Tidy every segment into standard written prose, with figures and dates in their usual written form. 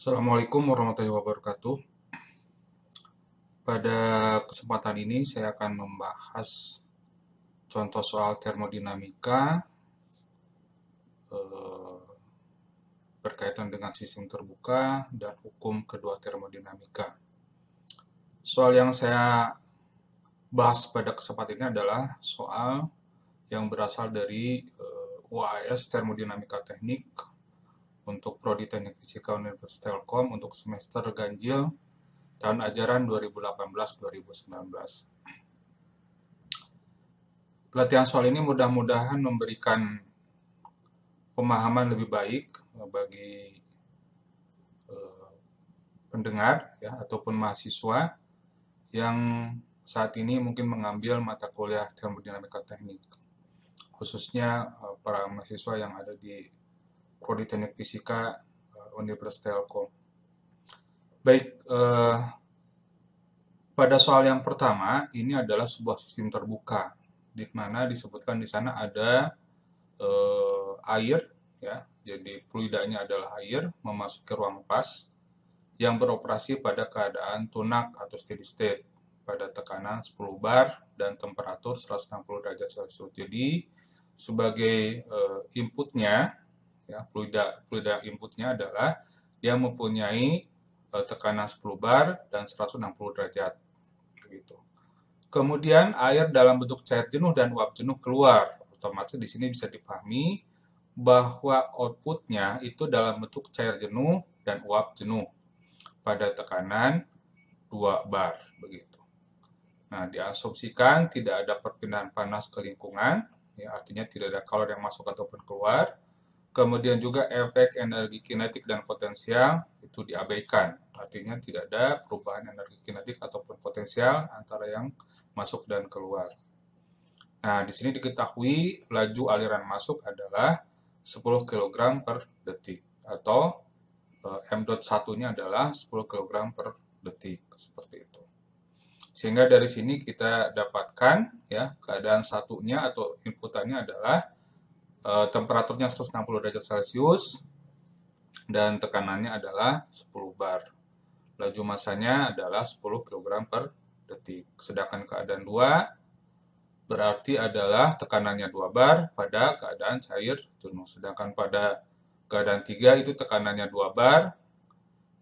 Assalamualaikum warahmatullahi wabarakatuh. Pada kesempatan ini saya akan membahas contoh soal termodinamika berkaitan dengan sistem terbuka dan hukum kedua termodinamika. Soal yang saya bahas pada kesempatan ini adalah soal yang berasal dari UAS Termodinamika Teknik untuk Prodi Teknik Fisika Universitas Telkom untuk semester ganjil tahun ajaran 2018-2019. Latihan soal ini mudah-mudahan memberikan pemahaman lebih baik bagi pendengar ya ataupun mahasiswa yang saat ini mungkin mengambil mata kuliah termodinamika teknik, khususnya para mahasiswa yang ada di Prodi Teknik Fisika Universitas Telkom. Baik, pada soal yang pertama ini adalah sebuah sistem terbuka, di mana disebutkan di sana ada air, ya, jadi fluidanya adalah air memasuki ruang pas yang beroperasi pada keadaan tunak atau steady state pada tekanan 10 bar dan temperatur 160 derajat Celcius. Jadi sebagai inputnya, ya, fluida inputnya adalah dia mempunyai tekanan 10 bar dan 160 derajat. Begitu. Kemudian air dalam bentuk cair jenuh dan uap jenuh keluar. Otomatis di sini bisa dipahami bahwa outputnya itu dalam bentuk cair jenuh dan uap jenuh pada tekanan 2 bar begitu. Nah, diasumsikan tidak ada perpindahan panas ke lingkungan, ya, artinya tidak ada kalor yang masuk ataupun keluar. Kemudian juga efek energi kinetik dan potensial itu diabaikan, artinya tidak ada perubahan energi kinetik ataupun potensial antara yang masuk dan keluar. Nah, di sini diketahui laju aliran masuk adalah 10 kg per detik atau M.1-nya adalah 10 kg per detik seperti itu. Sehingga dari sini kita dapatkan ya keadaan satunya atau inputannya adalah temperaturnya 160 derajat Celcius dan tekanannya adalah 10 bar. Laju masanya adalah 10 kg per detik. Sedangkan keadaan 2 berarti adalah tekanannya 2 bar pada keadaan cair jenuh. Sedangkan pada keadaan 3 itu tekanannya 2 bar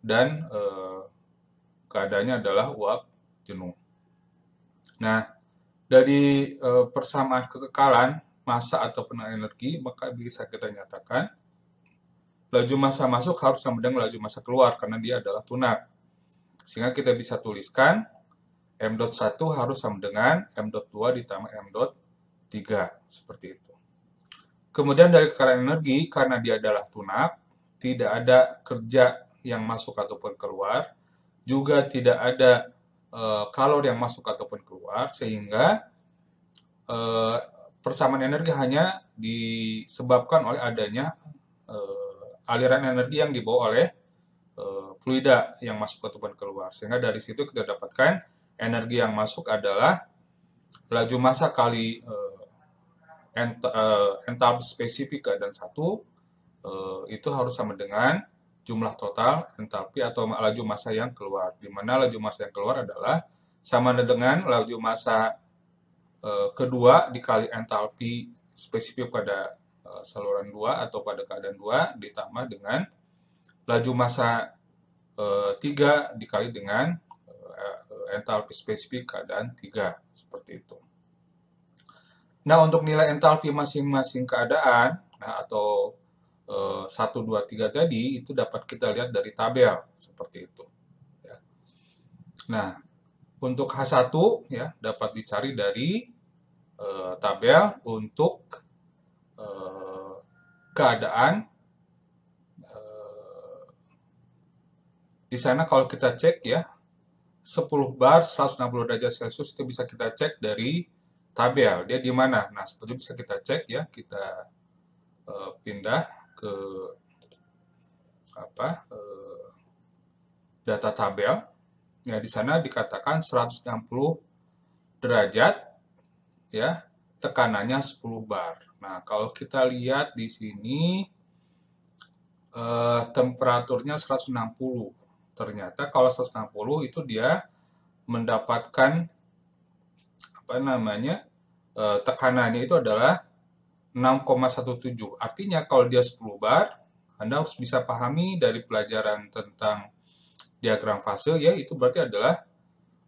dan keadaannya adalah uap jenuh. Nah, dari persamaan kekekalan massa ataupun energi, maka bisa kita nyatakan laju massa masuk harus sama dengan laju massa keluar karena dia adalah tunak. Sehingga kita bisa tuliskan M.1 harus sama dengan M.2 ditambah M.3 seperti itu. Kemudian dari kekekalan energi, karena dia adalah tunak, tidak ada kerja yang masuk ataupun keluar, juga tidak ada kalor yang masuk ataupun keluar, sehingga persamaan energi hanya disebabkan oleh adanya aliran energi yang dibawa oleh fluida yang masuk ataupun keluar. Sehingga dari situ kita dapatkan energi yang masuk adalah laju massa kali entalpi spesifik keadaan 1 itu harus sama dengan jumlah total entalpi atau laju massa yang keluar. Di mana laju massa yang keluar adalah sama dengan laju massa kedua dikali entalpi spesifik pada saluran 2 atau pada keadaan 2 ditambah dengan laju massa 3 dikali dengan entalpi spesifik keadaan 3 seperti itu. Nah, untuk nilai entalpi masing-masing keadaan atau 1, 2, 3 tadi itu dapat kita lihat dari tabel seperti itu. Ya. Nah, untuk H1 ya dapat dicari dari tabel untuk keadaan di sana kalau kita cek ya 10 bar 160 derajat Celcius itu bisa kita cek dari tabel dia di mana. Nah, seperti bisa kita cek ya, kita pindah ke data tabel. Ya, di sana dikatakan 160 derajat ya, tekanannya 10 bar. Nah, kalau kita lihat di sini temperaturnya 160. Ternyata kalau 160 itu dia mendapatkan apa namanya tekanannya itu adalah 6,17. Artinya kalau dia 10 bar, Anda harus bisa pahami dari pelajaran tentang diagram fase ya, itu berarti adalah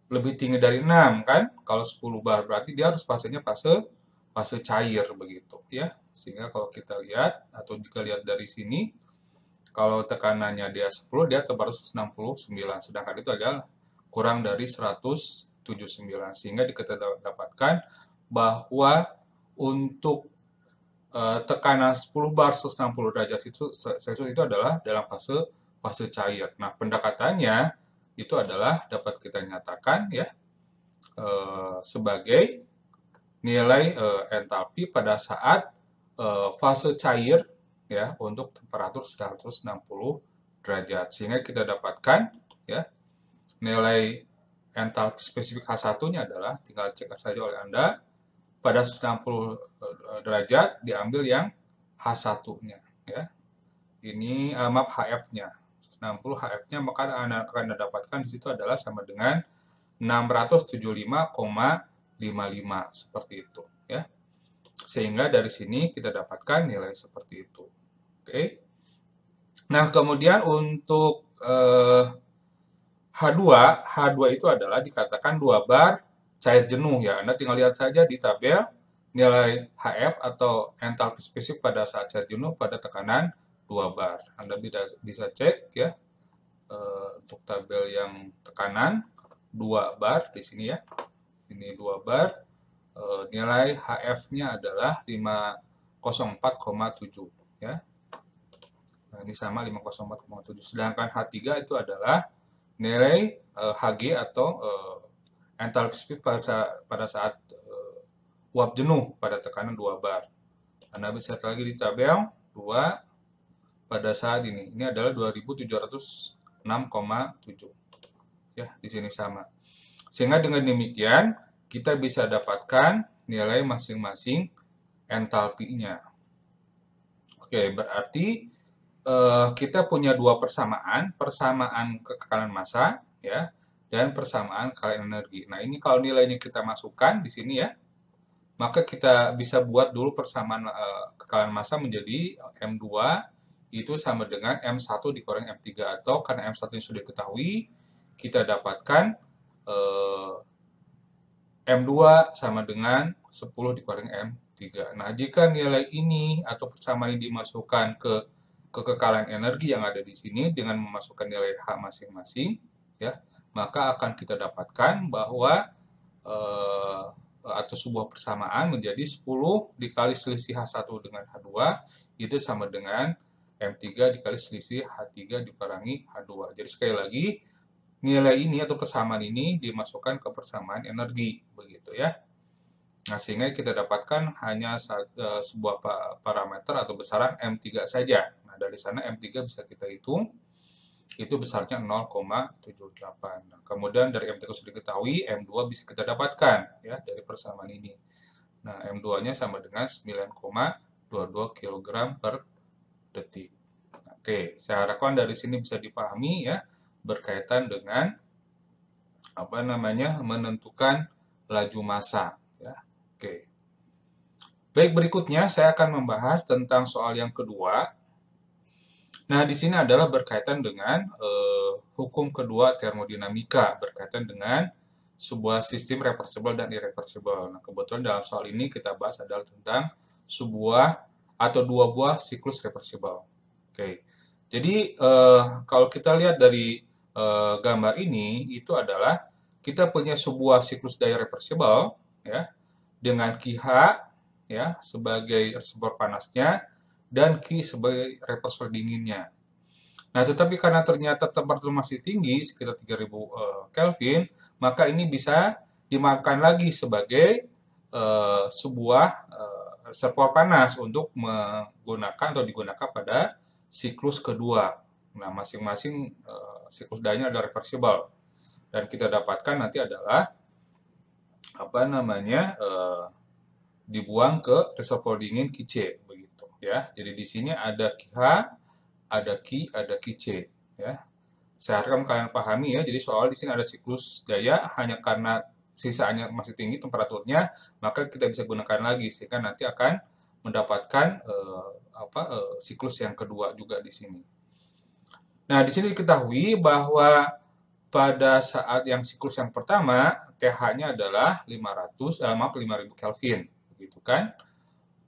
lebih tinggi dari 6 kan? Kalau 10 bar berarti dia harus fasenya fase cair begitu ya. Sehingga kalau kita lihat atau jika lihat dari sini, kalau tekanannya dia 10, dia harus 169, sedangkan itu adalah kurang dari 179. Sehingga kita dapatkan bahwa untuk tekanan 10 bar 160 derajat Celcius itu adalah dalam fase cair. Nah, pendekatannya itu adalah dapat kita nyatakan ya sebagai nilai entalpi pada saat fase cair ya untuk temperatur 160 derajat. Sehingga kita dapatkan ya nilai entalpi spesifik H1-nya adalah tinggal cek saja oleh Anda pada 160 derajat diambil yang H1-nya ya. Ini maaf HF-nya. 160 HF-nya maka Anda akan dapatkan di situ adalah sama dengan 675,55 seperti itu ya. Sehingga dari sini kita dapatkan nilai seperti itu. Oke. Nah, kemudian untuk H2 itu adalah dikatakan 2 bar cair jenuh ya. Anda tinggal lihat saja di tabel nilai HF atau entalpi spesifik pada saat cair jenuh pada tekanan 2 bar. Anda bisa cek ya untuk tabel yang tekanan 2 bar di sini ya. Ini 2 bar. Nilai HF-nya adalah 504,7 ya. Nah, ini sama 504,7. Sedangkan H3 itu adalah nilai Hg atau entalpi spesifik pada saat uap jenuh pada tekanan 2 bar. Anda bisa lihat lagi di tabel 2 pada saat ini. Ini adalah 2706,7. Ya, di sini sama. Sehingga dengan demikian kita bisa dapatkan nilai masing-masing entalpinya. Oke, berarti kita punya dua persamaan kekekalan massa ya dan persamaan kekekalan energi. Nah, ini kalau nilainya kita masukkan di sini ya, maka kita bisa buat dulu persamaan kekekalan massa menjadi M2 itu sama dengan M1 dikurang M3, atau karena M1 yang sudah diketahui, kita dapatkan M2 sama dengan 10 dikurangi M3. Nah, jika nilai ini atau persamaan ini dimasukkan ke kekekalan energi yang ada di sini dengan memasukkan nilai H masing-masing, ya, maka akan kita dapatkan bahwa atau sebuah persamaan menjadi 10 dikali selisih H1 dengan H2 itu sama dengan M3 dikali selisih H3 dikurangi H2. Jadi sekali lagi, nilai ini atau persamaan ini dimasukkan ke persamaan energi, begitu ya. Nah, sehingga kita dapatkan hanya sebuah parameter atau besaran M3 saja. Nah, dari sana M3 bisa kita hitung, itu besarnya 0,78. Nah, kemudian dari M3 sudah diketahui, M2 bisa kita dapatkan ya dari persamaan ini. Nah, M2-nya sama dengan 9,22 kg per detik. Oke, saya harapkan dari sini bisa dipahami ya, berkaitan dengan apa namanya menentukan laju massa ya. Oke. Baik, berikutnya saya akan membahas tentang soal yang kedua. Nah, di sini adalah berkaitan dengan hukum kedua termodinamika, berkaitan dengan sebuah sistem reversible dan irreversible. Nah, kebetulan dalam soal ini kita bahas adalah tentang sebuah atau dua buah siklus reversible. Oke. Jadi, kalau kita lihat dari gambar ini, itu adalah kita punya sebuah siklus daya reversible ya, dengan Qh ya sebagai reservoir panasnya dan Q sebagai reservoir dinginnya. Nah, tetapi karena ternyata temperatur masih tinggi sekitar 3000 Kelvin, maka ini bisa dimakan lagi sebagai sebuah reservoir panas untuk menggunakan atau digunakan pada siklus kedua. Nah, masing-masing siklus dayanya adalah reversible. Dan kita dapatkan nanti adalah apa namanya dibuang ke reservoir dingin QC begitu ya. Jadi di sini ada QH, ada Q, ada QC, ya. Saya harapkan kalian pahami ya. Jadi soal di sini ada siklus daya, hanya karena sisanya masih tinggi temperaturnya, maka kita bisa gunakan lagi sehingga nanti akan mendapatkan siklus yang kedua juga di sini. Nah, di sini diketahui bahwa pada saat yang siklus yang pertama, TH-nya adalah 5000 Kelvin, begitu kan?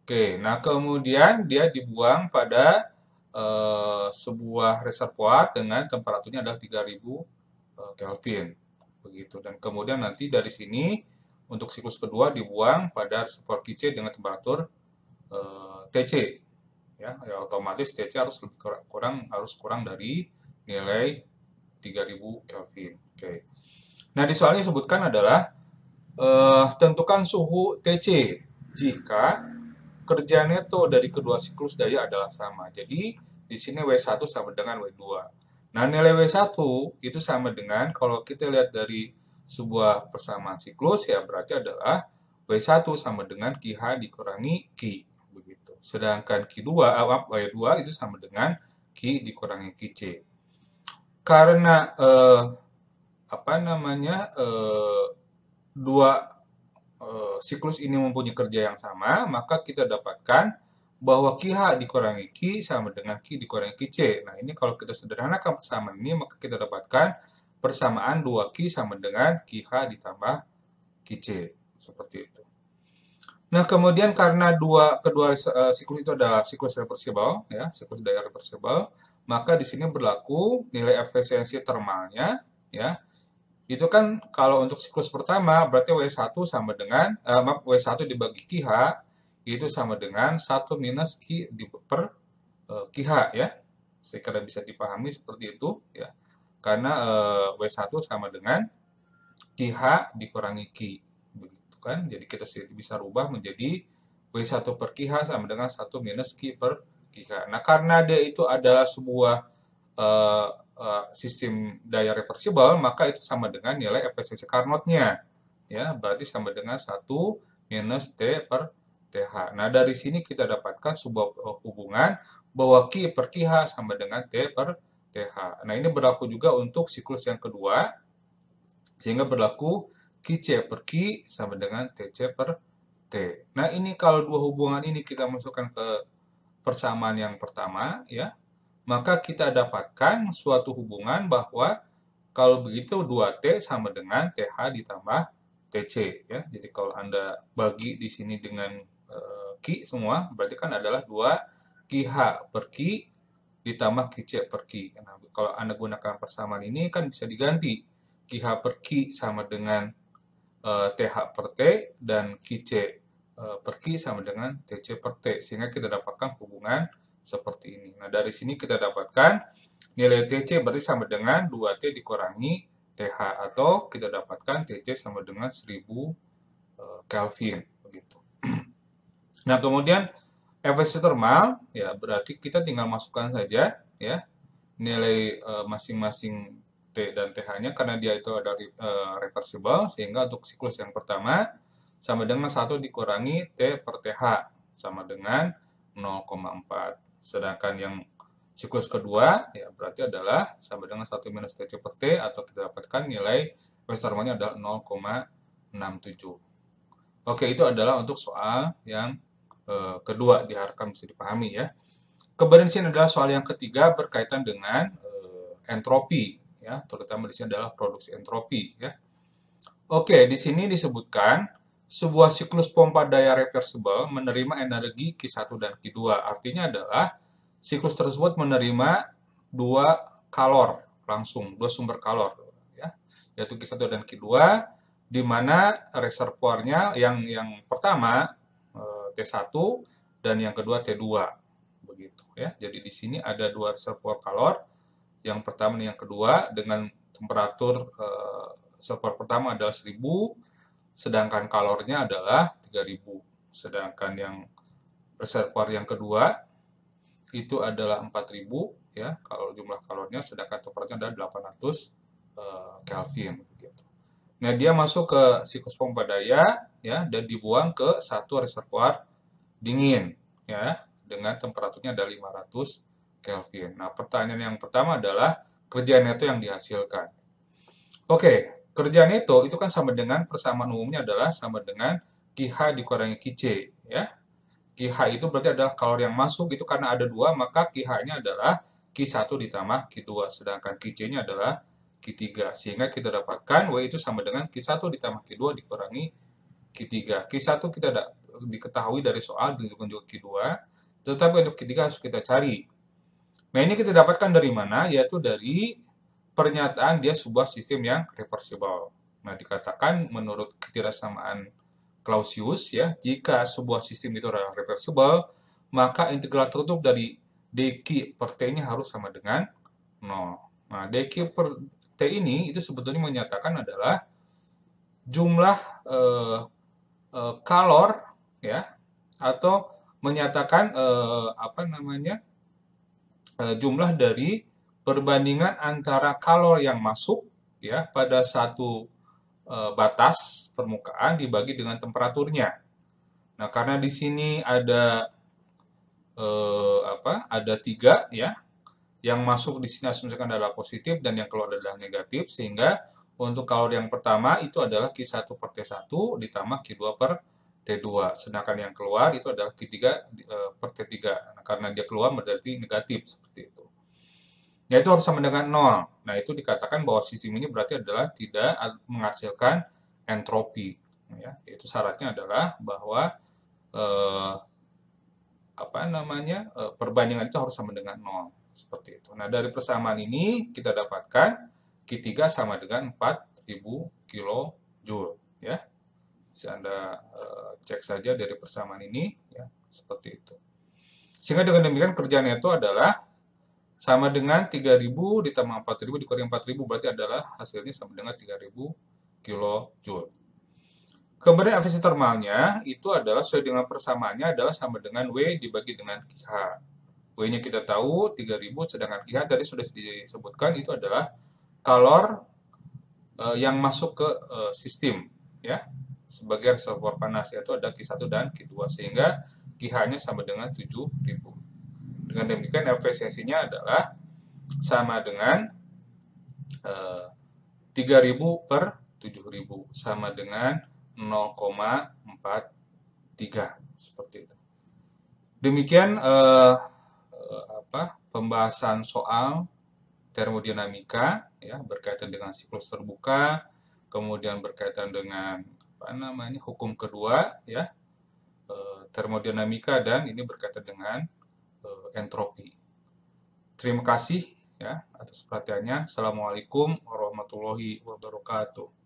Oke, nah kemudian dia dibuang pada sebuah reservoir dengan temperaturnya adalah 3000 Kelvin, begitu. Dan kemudian nanti dari sini untuk siklus kedua dibuang pada reservoir QC dengan temperatur TC, ya otomatis TC harus kurang dari nilai 3000 Kelvin. Oke. Nah, di soalnya disebutkan adalah tentukan suhu TC jika kerja neto dari kedua siklus daya adalah sama. Jadi, di sini W1 sama dengan W2. Nah, nilai W1 itu sama dengan, kalau kita lihat dari sebuah persamaan siklus, ya berarti adalah W1 sama dengan QH dikurangi Q. Begitu. Sedangkan W2 itu sama dengan Q dikurangi QC. Karena dua siklus ini mempunyai kerja yang sama, maka kita dapatkan bahwa QH dikurangi Q sama dengan Q dikurangi QC. Nah, ini kalau kita sederhanakan persamaan ini, maka kita dapatkan persamaan 2Q sama dengan QH ditambah QC. Seperti itu. Nah, kemudian karena kedua siklus itu adalah siklus reversible, ya, siklus daya reversible, maka di sini berlaku nilai efisiensi termalnya, ya, itu kan kalau untuk siklus pertama berarti W1 sama dengan W1 dibagi QH itu sama dengan 1 minus Q per QH, ya. Saya kira bisa dipahami seperti itu, ya. Karena W1 sama dengan QH dikurangi Q, begitu kan. Jadi kita bisa rubah menjadi W1 per QH sama dengan 1 minus Q per QH. Nah, karena dia itu adalah sebuah sistem daya reversible, maka itu sama dengan nilai efisiensi Carnot-nya. Ya, berarti sama dengan 1 minus T per TH. Nah, dari sini kita dapatkan sebuah hubungan bahwa Q per QH sama dengan T per TH. Nah, ini berlaku juga untuk siklus yang kedua, sehingga berlaku QC per Q sama dengan TC per T. Nah, ini kalau dua hubungan ini kita masukkan ke persamaan yang pertama, ya, maka kita dapatkan suatu hubungan bahwa kalau begitu 2T sama dengan TH ditambah TC, ya. Jadi kalau Anda bagi di sini dengan Q semua, berarti kan adalah 2 QH per Q ditambah QC per Q. Nah, kalau Anda gunakan persamaan ini kan bisa diganti. QH per Q sama dengan TH per T dan QC per Q sama dengan TC per T, sehingga kita dapatkan hubungan seperti ini. Nah, dari sini kita dapatkan nilai TC berarti sama dengan 2T dikurangi TH, atau kita dapatkan TC sama dengan 1000 Kelvin, begitu. Nah, kemudian efisiensi termal, ya berarti kita tinggal masukkan saja, ya, nilai masing-masing T dan TH-nya, karena dia itu ada reversible, sehingga untuk siklus yang pertama sama dengan 1 dikurangi T per TH sama dengan 0,4. Sedangkan yang siklus kedua, ya berarti adalah sama dengan 1 minus TC per T, atau kita dapatkan nilai efisiensi termalnya adalah 0,67. Oke, itu adalah untuk soal yang kedua, diharapkan bisa dipahami, ya. Kemudian di sini adalah soal yang ketiga berkaitan dengan entropi, ya, terutama di sini adalah produksi entropi, ya. Oke, di sini disebutkan sebuah siklus pompa daya reversible menerima energi Q1 dan Q2. Artinya adalah siklus tersebut menerima dua kalor langsung, dua sumber kalor, ya, yaitu Q1 dan Q2, di mana reservoirnya yang pertama T1 dan yang kedua T2, begitu, ya. Jadi di sini ada dua reservoir kalor, yang pertama dan yang kedua, dengan temperatur reservoir pertama adalah 1000, sedangkan kalornya adalah 3000. Sedangkan yang reservoir yang kedua itu adalah 4000, ya, kalau jumlah kalornya, sedangkan temperaturnya adalah 800 Kelvin, begitu. Nah, dia masuk ke siklus pompa daya, ya, dan dibuang ke satu reservoir dingin, ya, dengan temperaturnya ada 500 Kelvin. Nah, pertanyaan yang pertama adalah kerja neto yang dihasilkan. Oke, kerja neto itu kan sama dengan persamaan umumnya adalah sama dengan QH dikurangi QC, ya. QH itu berarti adalah kalori yang masuk, itu karena ada dua, maka QH-nya adalah Q1 ditambah Q2, sedangkan QC-nya adalah Q3. Sehingga kita dapatkan W itu sama dengan Q1 ditambah Q2 dikurangi Q3. Q1 kita diketahui dari soal, ditunjukkan juga Q2, tetapi untuk Q3 harus kita cari. Nah, ini kita dapatkan dari mana? Yaitu dari pernyataan dia sebuah sistem yang reversible. Nah, dikatakan menurut ketidaksamaan Clausius, ya, jika sebuah sistem itu adalah reversible, maka integral tertutup dari dq per t-nya harus sama dengan 0. Nah, dq per t ini itu sebetulnya menyatakan adalah jumlah kalor, ya, atau menyatakan apa namanya, jumlah dari perbandingan antara kalor yang masuk, ya, pada satu batas permukaan dibagi dengan temperaturnya. Nah, karena di sini ada ada 3, ya, yang masuk di sini asumsikan adalah positif dan yang keluar adalah negatif, sehingga untuk kalori yang pertama itu adalah Q1 per T1 ditambah Q2 per T2, sedangkan yang keluar itu adalah Q3 per T3. Nah, karena dia keluar berarti negatif, seperti itu. Ya, itu harus sama dengan 0. Nah, itu dikatakan bahwa sistem ini berarti adalah tidak menghasilkan entropi. Ya, itu syaratnya adalah bahwa perbandingan itu harus sama dengan 0. Seperti itu. Nah, dari persamaan ini kita dapatkan Q3 sama dengan 4000 kJ. Ya. Bisa Anda cek saja dari persamaan ini, ya, seperti itu. Sehingga dengan demikian kerja neto adalah sama dengan 3000 ditambah 4000 dikurangi 4000, berarti adalah hasilnya sama dengan 3000 kJ. Kemudian efisiensi termalnya itu adalah sesuai dengan persamaannya adalah sama dengan W dibagi dengan QH. W-nya kita tahu 3000, sedangkan QH tadi sudah disebutkan itu adalah kalor yang masuk ke sistem, ya, sebagai reservoir panas, yaitu ada Q1 dan Q2, sehingga QH-nya sama dengan 7000. Dengan demikian efisiensinya adalah sama dengan 3000 per 7000 sama dengan 0,43, seperti itu. Demikian pembahasan soal termodinamika, ya, berkaitan dengan siklus terbuka, kemudian berkaitan dengan hukum kedua, ya, termodinamika, dan ini berkaitan dengan entropi. Terima kasih, ya, atas perhatiannya. Assalamualaikum warahmatullahi wabarakatuh.